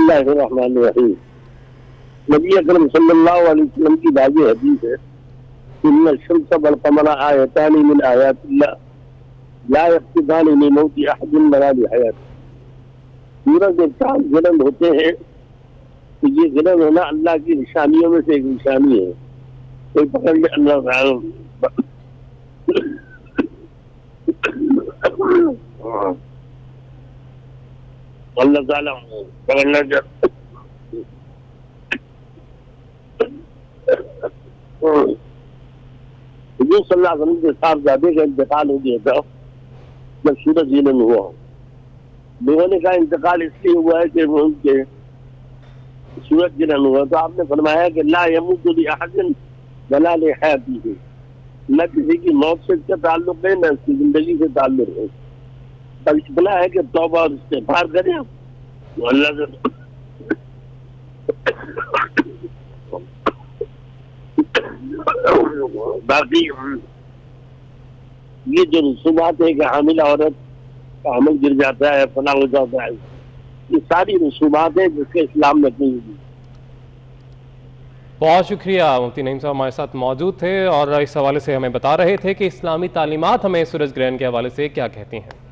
اللہ الرحمن الرحیم. نبی اکرم صلی اللہ علیہ وسلم کی واضح حدیث ہے ان الشمس والقمر آیتان من آیات اللہ لا یفتدان لموت احد ولا لحیات. سورج اور چاند گرہن ہوتے ہیں تو یہ گرہن ہونا اللہ کی نشانیوں میں سے ایک نشانی ہے. کوئی پکڑ لے اللہ تعالی اللہ تعالیٰ پکڑنا چاہتا. حضور صلی اللہ علیہ وسلم کے صاحبزادے کا انتقال ہو گیا تھا جب سورج گرہن ہوا. لوگوں نے کہا انتقال اس لیے ہوا ہے کہ ان کے سورج گرہن ہوا, تو آپ نے فرمایا کہ لا یموت لأحد ولا لحیاتہ, نہ کسی کی موت سے اس کا تعلق ہے نہ اس کی زندگی سے تعلق ہے. بس اتنا ہے کہ توبہ اور استغفار کریں تو اللہ سے باقی یہ جو رسومات ہے کہ حاملہ عورت کا حمل گر جاتا ہے, فنا ہو جاتا ہے, یہ ساری رسومات ہیں جس کے اسلام میں نہیں ہوئی. بہت شکریہ مفتی نعیم صاحب ہمارے ساتھ موجود تھے اور اس حوالے سے ہمیں بتا رہے تھے کہ اسلامی تعلیمات ہمیں سورج گرہن کے حوالے سے کیا کہتی ہیں.